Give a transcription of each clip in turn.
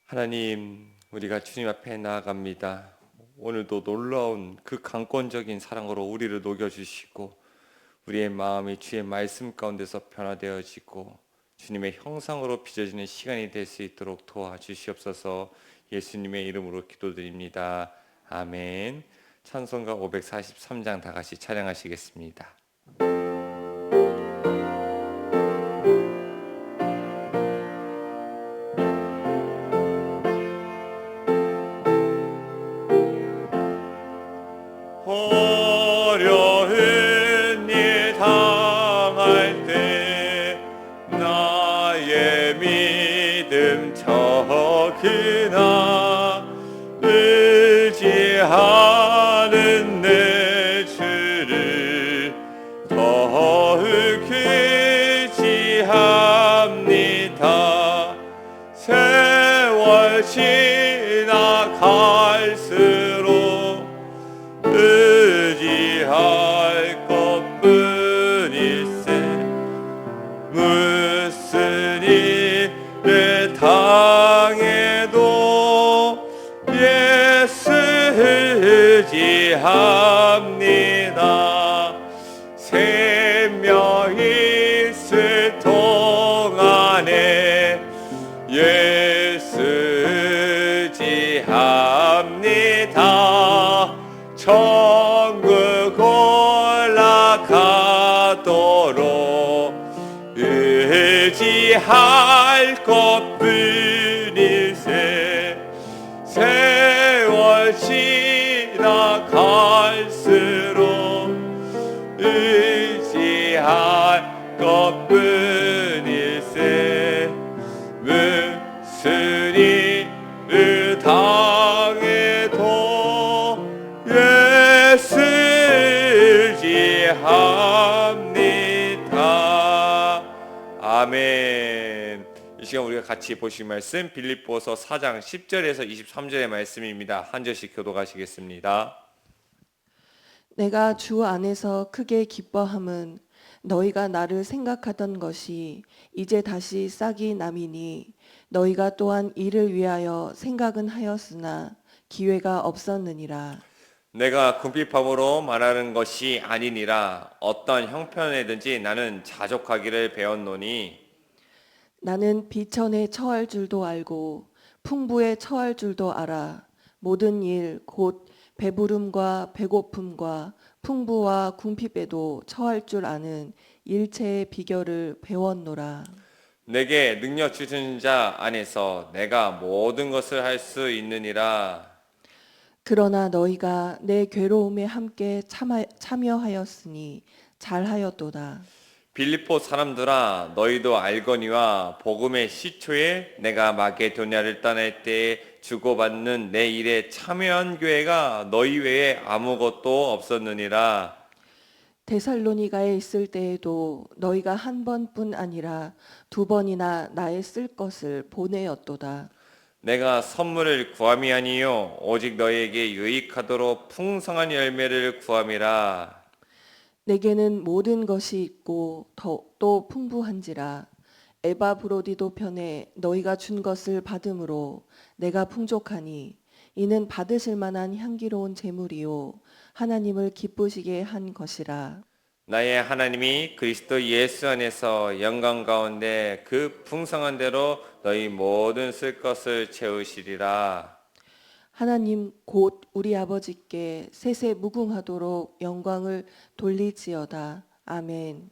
하나님, 우리가 주님 앞에 나아갑니다. 오늘도 놀라운 그 강권적인 사랑으로 우리를 녹여주시고 우리의 마음이 주의 말씀 가운데서 변화되어지고 주님의 형상으로 빚어지는 시간이 될 수 있도록 도와주시옵소서. 예수님의 이름으로 기도드립니다. 아멘. 찬송가 543장 다 같이 찬양하시겠습니다. 어려운 일 당할 때 나의 믿음 적으나 의지하는 내 주를 더욱 의지합니다. 세월 지나갈수록 의지할 것뿐일세. 무슨 일을 당해도 예수 의지합니다. 생명 있을 동안에 예수 의지합니다. 천국 올라가도록 의지할 것뿐일세. 세월 지나갈수록 의지할 것뿐일세. 무슨 일을 당해도 예수 의지합니다. 아멘. 이 시간 우리가 같이 보실 말씀 빌립보서 4장 10절에서 23절의 말씀입니다. 한 절씩 교독하시겠습니다. 내가 주 안에서 크게 기뻐함은 너희가 나를 생각하던 것이 이제 다시 싹이 남이니 너희가 또한 이를 위하여 생각은 하였으나 기회가 없었느니라. 내가 궁핍함으로 말하는 것이 아니니라. 어떤 형편에든지 나는 자족하기를 배웠노니 나는 비천에 처할 줄도 알고 풍부에 처할 줄도 알아. 모든 일 곧 배부름과 배고픔과 풍부와 궁핍에도 처할 줄 아는 일체의 비결을 배웠노라. 내게 능력 주신 자 안에서 내가 모든 것을 할 수 있느니라. 그러나 너희가 내 괴로움에 함께 참여하였으니 잘하였도다. 빌립보 사람들아, 너희도 알거니와 복음의 시초에 내가 마게도냐를 떠날 때에 주고받는 내 일에 참여한 교회가 너희 외에 아무것도 없었느니라. 데살로니가에 있을 때에도 너희가 한 번뿐 아니라 두 번이나 나의 쓸 것을 보내었도다. 내가 선물을 구함이 아니요 오직 너희에게 유익하도록 풍성한 열매를 구함이라. 내게는 모든 것이 있고 또 풍부한지라. 에바브로디도 편에 너희가 준 것을 받음으로 내가 풍족하니 이는 받으실 만한 향기로운 제물이요 하나님을 기쁘시게 한 것이라. 나의 하나님이 그리스도 예수 안에서 영광 가운데 그 풍성한 대로 너희 모든 쓸 것을 채우시리라. 하나님 곧 우리 아버지께 세세 무궁하도록 영광을 돌리지어다. 아멘.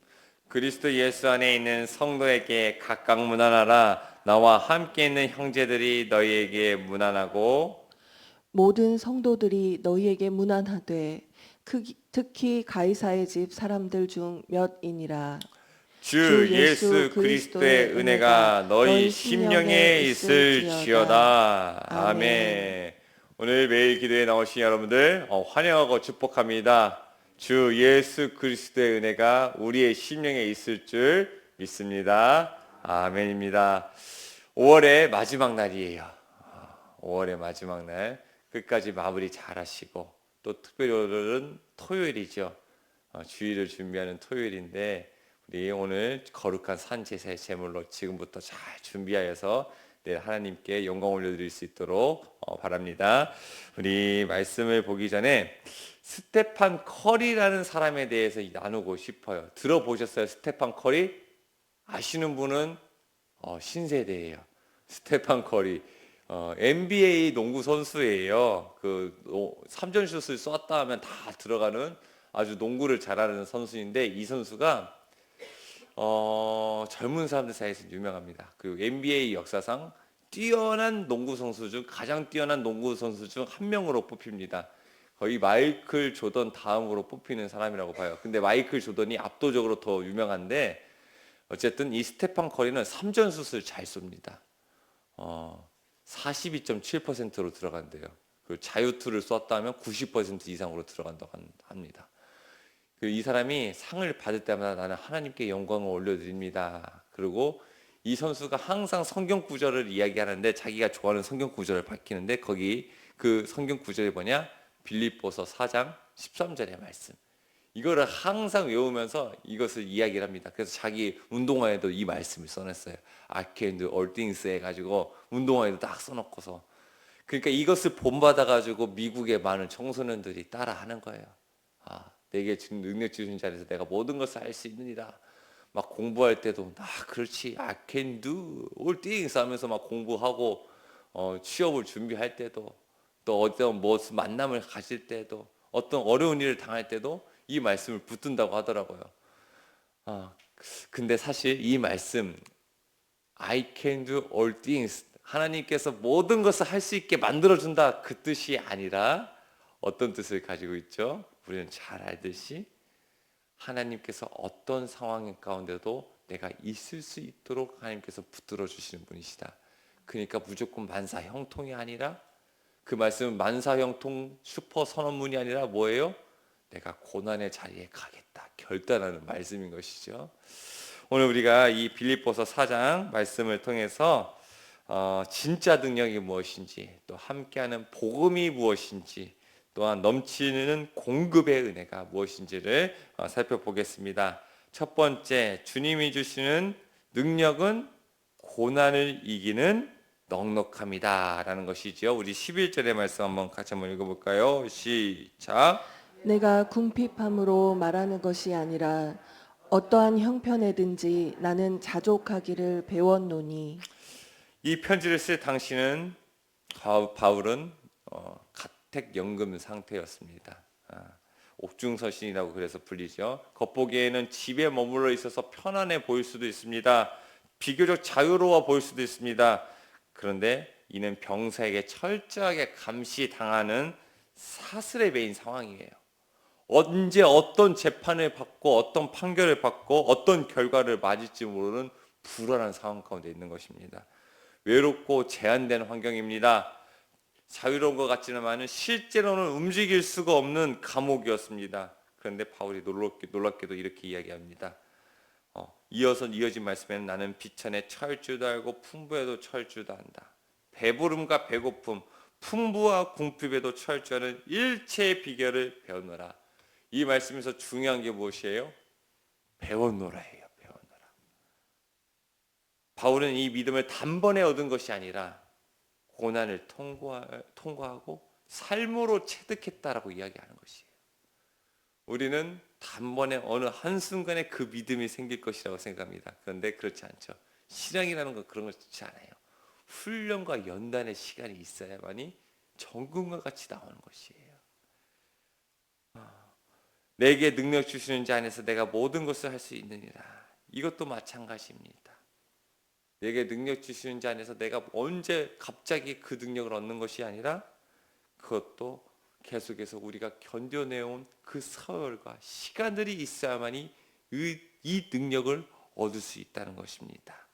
그리스도 예수 안에 있는 성도에게 각각 문안하라. 나와 함께 있는 형제들이 너희에게 문안하고 모든 성도들이 너희에게 문안하되 특히 가이사의 집 사람들 중 몇이니라. 주 예수 그리스도의 은혜가 너희 심령에 있을지어다. 아멘. 오늘 매일 기도에 나오신 여러분들 환영하고 축복합니다. 주 예수 그리스도의 은혜가 우리의 심령에 있을 줄 믿습니다. 아멘입니다. 5월의 마지막 날이에요. 5월의 마지막 날 끝까지 마무리 잘 하시고 또 특별히 오늘은 토요일이죠. 주일을 준비하는 토요일인데 우리 오늘 거룩한 산제사의 제물로 지금부터 잘 준비하여서 내일 하나님께 영광 올려드릴 수 있도록 바랍니다. 우리 말씀을 보기 전에 스테판 커리라는 사람에 대해서 나누고 싶어요. 들어보셨어요? 스테판 커리? 아시는 분은 신세대예요. 스테판 커리 NBA 농구 선수예요. 그 3점 슛을 쐈다 하면 다 들어가는 아주 농구를 잘하는 선수인데 이 선수가 젊은 사람들 사이에서 유명합니다. 그리고 NBA 역사상 뛰어난 농구 선수 중 가장 뛰어난 농구 선수 중 한 명으로 뽑힙니다. 거의 마이클 조던 다음으로 뽑히는 사람이라고 봐요. 근데 마이클 조던이 압도적으로 더 유명한데 어쨌든 이 스테판 커리는 3점 슛을 잘 쏩니다. 42.7%로 들어간대요. 그 자유투를 쐈다면 90% 이상으로 들어간다고 합니다. 이 사람이 상을 받을 때마다 나는 하나님께 영광을 올려드립니다. 그리고 이 선수가 항상 성경 구절을 이야기하는데 자기가 좋아하는 성경 구절을 밝히는데 거기 그 성경 구절이 뭐냐? 빌립보서 4장 13절의 말씀. 이거를 항상 외우면서 이것을 이야기를 합니다. 그래서 자기 운동화에도 이 말씀을 써냈어요. I can do all things 해가지고 운동화에도 딱 써놓고서 그러니까 이것을 본받아가지고 미국의 많은 청소년들이 따라하는 거예요. 내게 지금 능력 주신 자리에서 내가 모든 것을 할 수 있느니라. 막 공부할 때도 그렇지 I can do all things 하면서 막 공부하고 취업을 준비할 때도 또 어떤 무슨 만남을 가질 때도 어떤 어려운 일을 당할 때도 이 말씀을 붙든다고 하더라고요. 근데 사실 이 말씀 I can do all things 하나님께서 모든 것을 할 수 있게 만들어준다 그 뜻이 아니라 어떤 뜻을 가지고 있죠? 우리는 잘 알듯이 하나님께서 어떤 상황 가운데도 내가 있을 수 있도록 하나님께서 붙들어 주시는 분이시다. 그러니까 무조건 만사형통이 아니라 그 말씀은 만사형통 슈퍼 선언문이 아니라 뭐예요? 내가 고난의 자리에 가겠다 결단하는 말씀인 것이죠. 오늘 우리가 이 빌립보서 4장 말씀을 통해서 진짜 능력이 무엇인지 또 함께하는 복음이 무엇인지 또한 넘치는 공급의 은혜가 무엇인지를 살펴보겠습니다. 첫 번째, 주님이 주시는 능력은 고난을 이기는 넉넉함이다 라는 것이죠. 우리 11절의 말씀 같이 한번 읽어볼까요? 시작. 내가 궁핍함으로 말하는 것이 아니라 어떠한 형편에든지 나는 자족하기를 배웠노니. 이 편지를 쓸 당시는 바울은 가택연금 상태였습니다. 옥중서신이라고 그래서 불리죠. 겉보기에는 집에 머물러 있어서 편안해 보일 수도 있습니다. 비교적 자유로워 보일 수도 있습니다. 그런데 이는 병사에게 철저하게 감시당하는 사슬에 매인 상황이에요. 언제 어떤 재판을 받고 어떤 판결을 받고 어떤 결과를 맞을지 모르는 불안한 상황 가운데 있는 것입니다. 외롭고 제한된 환경입니다. 자유로운 것 같지만은 실제로는 움직일 수가 없는 감옥이었습니다. 그런데 바울이 놀랍게도 이렇게 이야기합니다. 이어진 말씀에는 나는 비천에 철주도 알고 풍부에도 철주도 한다. 배부름과 배고픔, 풍부와 궁핍에도 철주하는 일체의 비결을 배웠노라. 이 말씀에서 중요한 게 무엇이에요? 배웠노라예요. 배웠노라. 바울은 이 믿음을 단번에 얻은 것이 아니라 고난을 통과하고 삶으로 체득했다라고 이야기하는 것이에요. 우리는 단번에 어느 한순간에 그 믿음이 생길 것이라고 생각합니다. 그런데 그렇지 않죠. 신앙이라는 건 그런 것이 않아요. 훈련과 연단의 시간이 있어야만이 정금과 같이 나오는 것이에요. 내게 능력 주시는 자 안에서 내가 모든 것을 할 수 있느니라. 이것도 마찬가지입니다. 내게 능력 주시는 자 안에서 내가 언제 갑자기 그 능력을 얻는 것이 아니라 그것도 계속해서 우리가 견뎌내온 그 서열과 시간들이 있어야만이 이 능력을 얻을 수 있다는 것입니다.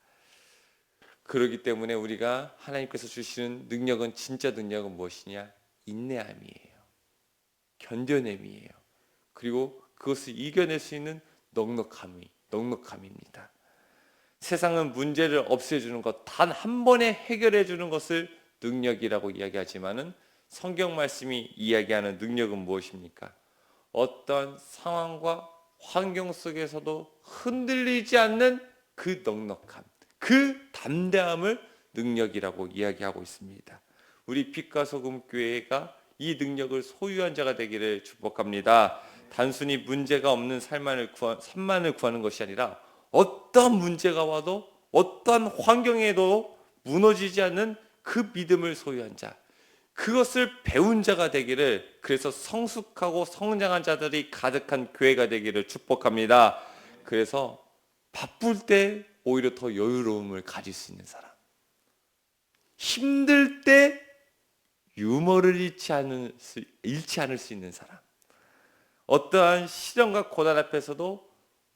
그렇기 때문에 우리가 하나님께서 주시는 능력은 진짜 능력은 무엇이냐? 인내함이에요. 견뎌냄이에요. 그리고 그것을 이겨낼 수 있는 넉넉함입니다. 세상은 문제를 없애주는 것, 단 한 번에 해결해 주는 것을 능력이라고 이야기하지만은 성경 말씀이 이야기하는 능력은 무엇입니까? 어떤 상황과 환경 속에서도 흔들리지 않는 그 넉넉함, 그 담대함을 능력이라고 이야기하고 있습니다. 우리 빛과 소금 교회가 이 능력을 소유한 자가 되기를 축복합니다. 단순히 문제가 없는 삶만을 구하는 것이 아니라 어떤 문제가 와도 어떤 환경에도 무너지지 않는 그 믿음을 소유한 자, 그것을 배운 자가 되기를, 그래서 성숙하고 성장한 자들이 가득한 교회가 되기를 축복합니다. 그래서 바쁠 때 오히려 더 여유로움을 가질 수 있는 사람, 힘들 때 유머를 잃지 않을 수 있는 사람, 어떠한 시련과 고난 앞에서도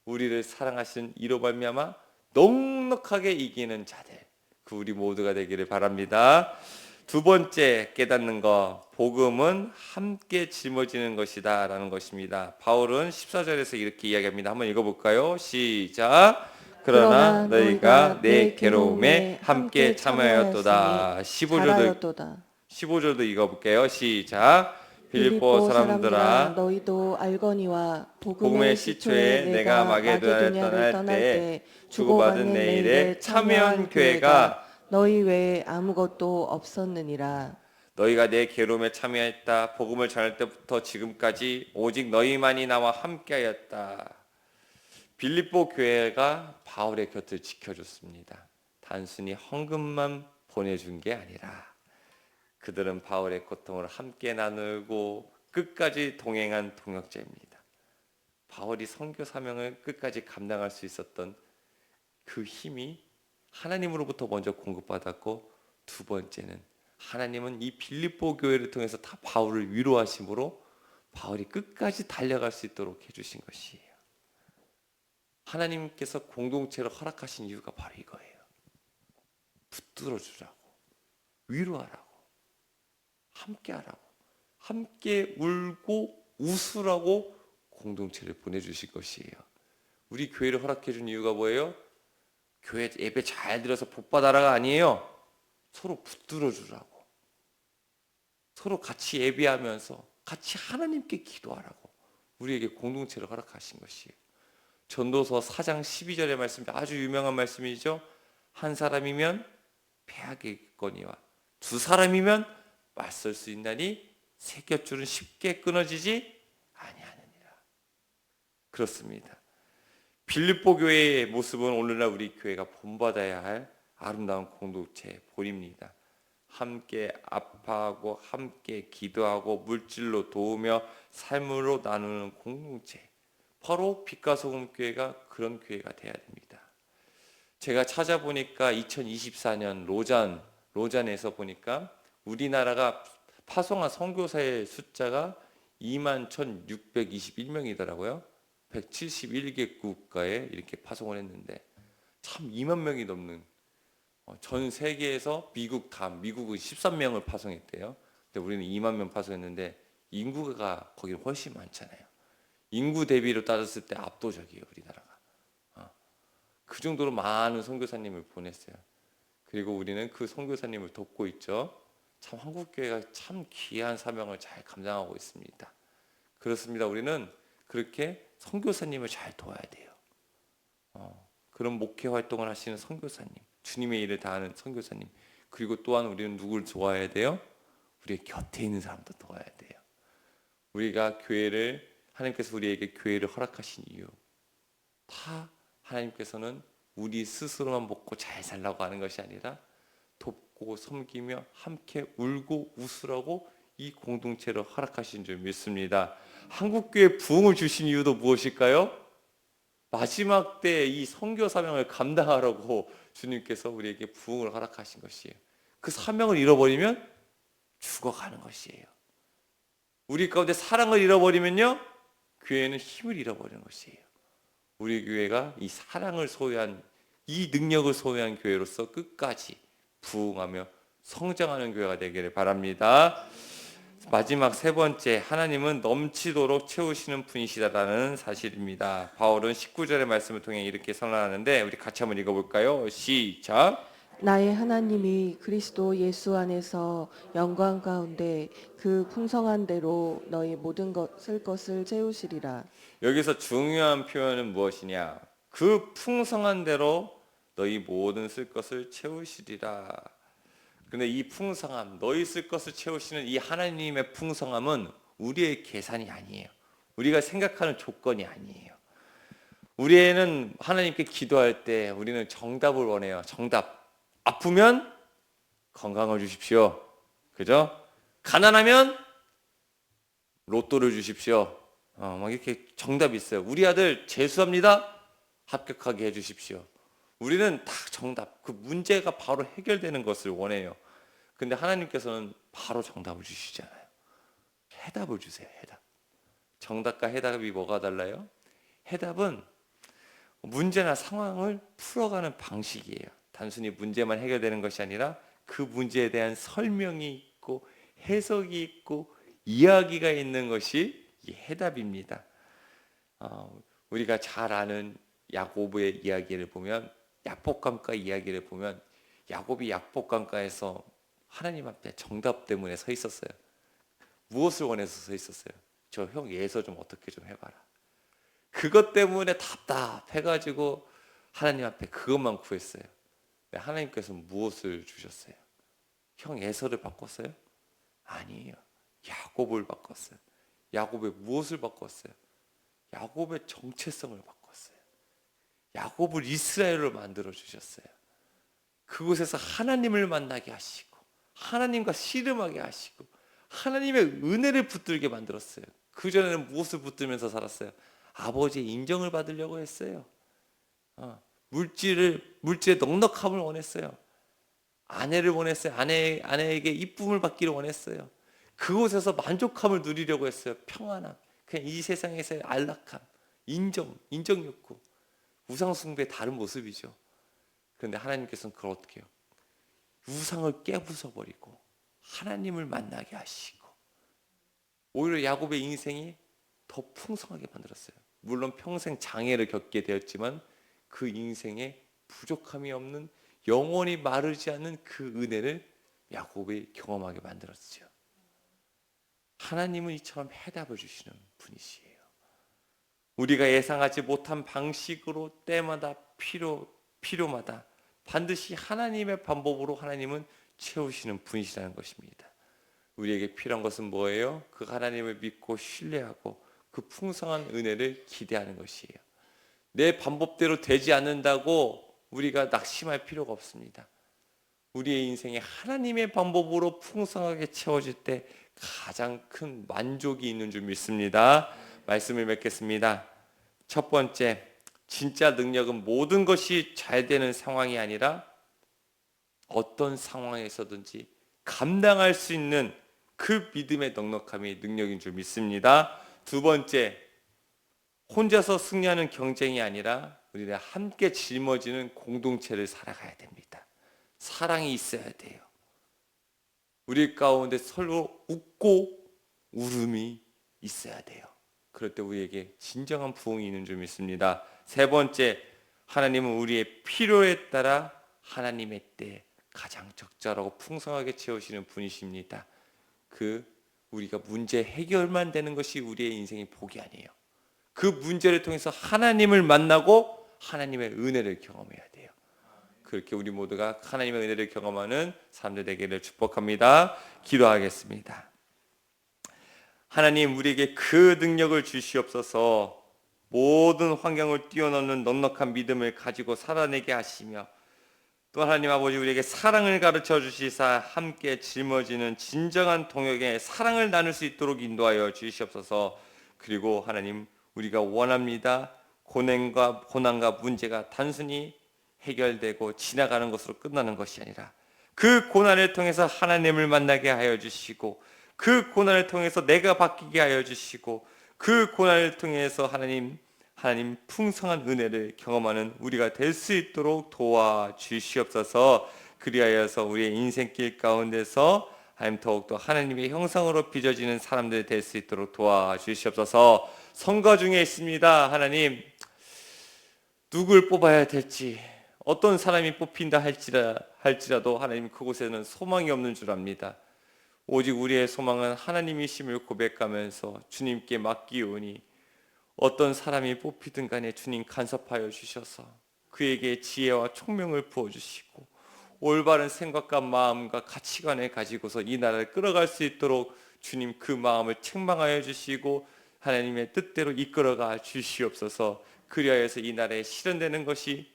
우리를 사랑하시는 이로 말미암아 넉넉하게 이기는 자들, 그 우리 모두가 되기를 바랍니다. 두 번째 깨닫는 것, 복음은 함께 짊어지는 것이다 라는 것입니다. 바울은 14절에서 이렇게 이야기합니다. 한번 읽어볼까요? 시작. 그러나 너희가 내 괴로움에 함께 참여하였도다. 15절도 읽어볼게요. 시작. 빌립보 사람들아, 너희도 알거니와 복음의 시초에 내가 마게도냐를 떠날 때 주고받은 내 일에 참여한 교회가 너희 외에 아무것도 없었느니라. 너희가 내 괴로움에 참여했다. 복음을 전할 때부터 지금까지 오직 너희만이 나와 함께하였다. 빌립보 교회가 바울의 곁을 지켜줬습니다. 단순히 헌금만 보내준 게 아니라 그들은 바울의 고통을 함께 나누고 끝까지 동행한 동역자입니다. 바울이 선교 사명을 끝까지 감당할 수 있었던 그 힘이 하나님으로부터 먼저 공급받았고, 두 번째는 하나님은 이 빌립보 교회를 통해서 다 바울을 위로하심으로 바울이 끝까지 달려갈 수 있도록 해주신 것이에요. 하나님께서 공동체를 허락하신 이유가 바로 이거예요. 붙들어 주라고, 위로하라고, 함께하라고, 함께 울고 웃으라고 공동체를 보내주실 것이에요. 우리 교회를 허락해 준 이유가 뭐예요? 교회 예배 잘 들어서 복 받아라가 아니에요. 서로 붙들어 주라고, 서로 같이 예배하면서 같이 하나님께 기도하라고 우리에게 공동체를 허락하신 것이에요. 전도서 4장 12절의 말씀, 아주 유명한 말씀이죠. 한 사람이면 패하겠거니와 두 사람이면 맞설 수 있나니 새 곁줄은 쉽게 끊어지지 아니하느니라. 그렇습니다. 빌립보 교회의 모습은 오늘날 우리 교회가 본받아야 할 아름다운 공동체의 본입니다. 함께 아파하고 함께 기도하고 물질로 도우며 삶으로 나누는 공동체, 바로 빛과 소금 교회가 그런 교회가 돼야 됩니다. 제가 찾아보니까 2024년 로잔에서 보니까 우리나라가 파송한 선교사의 숫자가 21,621명이더라고요. 171개 국가에 이렇게 파송을 했는데 참 2만 명이 넘는, 전 세계에서 미국은 13명을 파송했대요. 근데 우리는 2만 명 파송했는데 인구가 거기 훨씬 많잖아요. 인구 대비로 따졌을 때 압도적이에요, 우리나라가. 그 정도로 많은 선교사님을 보냈어요. 그리고 우리는 그 선교사님을 돕고 있죠. 참 한국교회가 참 귀한 사명을 잘 감당하고 있습니다. 그렇습니다. 우리는 그렇게 선교사님을 잘 도와야 돼요. 그런 목회 활동을 하시는 선교사님, 주님의 일을 다하는 선교사님, 그리고 또한 우리는 누굴 도와야 돼요? 우리 곁에 있는 사람도 도와야 돼요. 우리가 교회를, 하나님께서 우리에게 교회를 허락하신 이유, 다 하나님께서는 우리 스스로만 먹고 잘 살라고 하는 것이 아니라 돕고 섬기며 함께 울고 웃으라고 이 공동체를 허락하신 줄 믿습니다. 한국교회 부흥을 주신 이유도 무엇일까요? 마지막 때 이 선교 사명을 감당하라고 주님께서 우리에게 부흥을 허락하신 것이에요. 그 사명을 잃어버리면 죽어가는 것이에요. 우리 가운데 사랑을 잃어버리면요, 교회는 힘을 잃어버리는 것이에요. 우리 교회가 이 사랑을 소유한, 이 능력을 소유한 교회로서 끝까지 부흥하며 성장하는 교회가 되기를 바랍니다. 마지막 세 번째, 하나님은 넘치도록 채우시는 분이시다라는 사실입니다. 바울은 19절의 말씀을 통해 이렇게 선언하는데 우리 같이 한번 읽어볼까요? 시작. 나의 하나님이 그리스도 예수 안에서 영광 가운데 그 풍성한 대로 너희 모든 것을 채우시리라. 여기서 중요한 표현은 무엇이냐? 그 풍성한 대로 너희 모든 쓸 것을 채우시리라. 근데 이 풍성함, 너희 쓸 것을 채우시는 이 하나님의 풍성함은 우리의 계산이 아니에요. 우리가 생각하는 조건이 아니에요. 우리는 하나님께 기도할 때 우리는 정답을 원해요. 정답. 아프면 건강을 주십시오. 그죠? 가난하면 로또를 주십시오. 막 이렇게 정답이 있어요. 우리 아들 재수합니다. 합격하게 해주십시오. 우리는 다 정답, 그 문제가 바로 해결되는 것을 원해요. 근데 하나님께서는 바로 정답을 주시잖아요. 해답을 주세요. 해답. 정답과 해답이 뭐가 달라요? 해답은 문제나 상황을 풀어가는 방식이에요. 단순히 문제만 해결되는 것이 아니라 그 문제에 대한 설명이 있고 해석이 있고 이야기가 있는 것이 이 해답입니다. 우리가 잘 아는 야고보의 이야기를 보면, 약복강가 이야기를 보면, 야곱이 약복강가에서 하나님 앞에 정답 때문에 서 있었어요. 무엇을 원해서 서 있었어요? 저 형 예서 좀 어떻게 좀 해봐라. 그것 때문에 답답해가지고 하나님 앞에 그것만 구했어요. 하나님께서 무엇을 주셨어요? 형 예서를 바꿨어요? 아니에요. 야곱을 바꿨어요. 야곱의 무엇을 바꿨어요? 야곱의 정체성을 바꿨어요. 야곱을 이스라엘로 만들어 주셨어요. 그곳에서 하나님을 만나게 하시고 하나님과 씨름하게 하시고 하나님의 은혜를 붙들게 만들었어요. 그전에는 무엇을 붙들면서 살았어요? 아버지의 인정을 받으려고 했어요. 물질의 넉넉함을 원했어요. 아내를 원했어요. 아내에게 이쁨을 받기를 원했어요. 그곳에서 만족함을 누리려고 했어요. 평안함, 그냥 이 세상에서의 안락함, 인정 욕구, 우상 숭배의 다른 모습이죠. 그런데 하나님께서는 그걸 어떻게 해요? 우상을 깨부숴버리고 하나님을 만나게 하시고 오히려 야곱의 인생이 더 풍성하게 만들었어요. 물론 평생 장애를 겪게 되었지만 그 인생에 부족함이 없는, 영원히 마르지 않는 그 은혜를 야곱이 경험하게 만들었죠. 하나님은 이처럼 해답을 주시는 분이시에요. 우리가 예상하지 못한 방식으로 때마다 필요마다 반드시 하나님의 방법으로 하나님은 채우시는 분이시라는 것입니다. 우리에게 필요한 것은 뭐예요? 그 하나님을 믿고 신뢰하고 그 풍성한 은혜를 기대하는 것이에요. 내 방법대로 되지 않는다고 우리가 낙심할 필요가 없습니다. 우리의 인생에 하나님의 방법으로 풍성하게 채워질 때 가장 큰 만족이 있는 줄 믿습니다. 말씀을 맺겠습니다. 첫 번째, 진짜 능력은 모든 것이 잘 되는 상황이 아니라 어떤 상황에서든지 감당할 수 있는 그 믿음의 넉넉함이 능력인 줄 믿습니다. 두 번째, 혼자서 승리하는 경쟁이 아니라 우리가 함께 짊어지는 공동체를 살아가야 됩니다. 사랑이 있어야 돼요. 우리 가운데 서로 웃고 울음이 있어야 돼요. 그럴 때 우리에게 진정한 부흥이 있는 줄 믿습니다. 세 번째, 하나님은 우리의 필요에 따라 하나님의 때 가장 적절하고 풍성하게 채우시는 분이십니다. 우리가 문제 해결만 되는 것이 우리의 인생의 복이 아니에요. 그 문제를 통해서 하나님을 만나고 하나님의 은혜를 경험해야 돼요. 그렇게 우리 모두가 하나님의 은혜를 경험하는 사람들 되기를 축복합니다. 기도하겠습니다. 하나님, 우리에게 그 능력을 주시옵소서. 모든 환경을 뛰어넘는 넉넉한 믿음을 가지고 살아내게 하시며, 또 하나님 아버지, 우리에게 사랑을 가르쳐 주시사 함께 짊어지는 진정한 동역의 사랑을 나눌 수 있도록 인도하여 주시옵소서. 그리고 하나님, 우리가 원합니다. 고난과 문제가 단순히 해결되고 지나가는 것으로 끝나는 것이 아니라 그 고난을 통해서 하나님을 만나게 하여 주시고, 그 고난을 통해서 내가 바뀌게 하여 주시고, 그 고난을 통해서 하나님 풍성한 은혜를 경험하는 우리가 될 수 있도록 도와주시옵소서. 그리하여서 우리의 인생길 가운데서 하나님 더욱더 하나님의 형상으로 빚어지는 사람들이 될 수 있도록 도와주시옵소서. 선거 중에 있습니다. 하나님, 누굴 뽑아야 될지, 어떤 사람이 뽑힌다 할지라도 하나님, 그곳에는 소망이 없는 줄 압니다. 오직 우리의 소망은 하나님이심을 고백하면서 주님께 맡기오니, 어떤 사람이 뽑히든 간에 주님 간섭하여 주셔서 그에게 지혜와 총명을 부어주시고 올바른 생각과 마음과 가치관을 가지고서 이 나라를 끌어갈 수 있도록 주님 그 마음을 책망하여 주시고 하나님의 뜻대로 이끌어가 주시옵소서. 그리하여서 이 나라에 실현되는 것이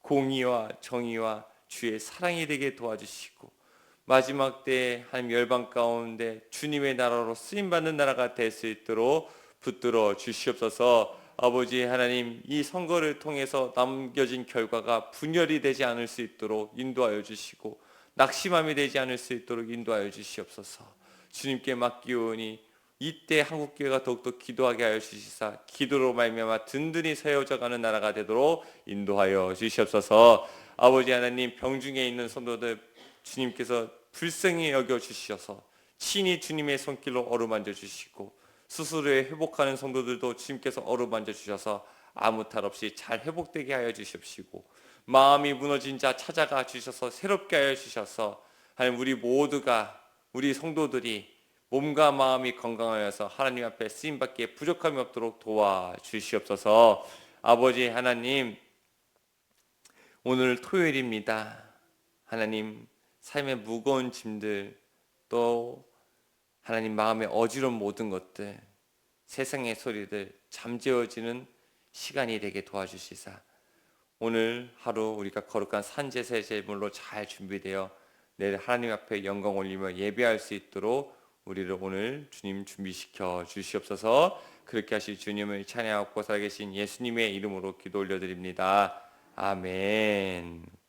공의와 정의와 주의 사랑이 되게 도와주시고, 마지막 때에 하나님 열방 가운데 주님의 나라로 쓰임받는 나라가 될 수 있도록 붙들어 주시옵소서. 아버지 하나님, 이 선거를 통해서 남겨진 결과가 분열이 되지 않을 수 있도록 인도하여 주시고, 낙심함이 되지 않을 수 있도록 인도하여 주시옵소서. 주님께 맡기오니 이때 한국교회가 더욱더 기도하게 하여 주시사 기도로 말미암아 든든히 세워져가는 나라가 되도록 인도하여 주시옵소서. 아버지 하나님, 병중에 있는 성도들 주님께서 불쌍히 여겨 주셔서 친히 주님의 손길로 어루만져 주시고, 스스로의 회복하는 성도들도 주님께서 어루만져 주셔서 아무 탈 없이 잘 회복되게 하여 주십시고, 마음이 무너진 자 찾아가 주셔서 새롭게 하여 주셔서 하나님, 우리 모두가, 우리 성도들이 몸과 마음이 건강하여서 하나님 앞에 쓰임받기에 부족함이 없도록 도와주시옵소서. 아버지 하나님, 오늘 토요일입니다. 하나님, 삶의 무거운 짐들, 또 하나님 마음에 어지러운 모든 것들, 세상의 소리들 잠재워지는 시간이 되게 도와주시사 오늘 하루 우리가 거룩한 산제세 제물로 잘 준비되어 내일 하나님 앞에 영광 올리며 예배할 수 있도록 우리를 오늘 주님 준비시켜 주시옵소서. 그렇게 하실 주님을 찬양하고 살아계신 예수님의 이름으로 기도 올려드립니다. 아멘.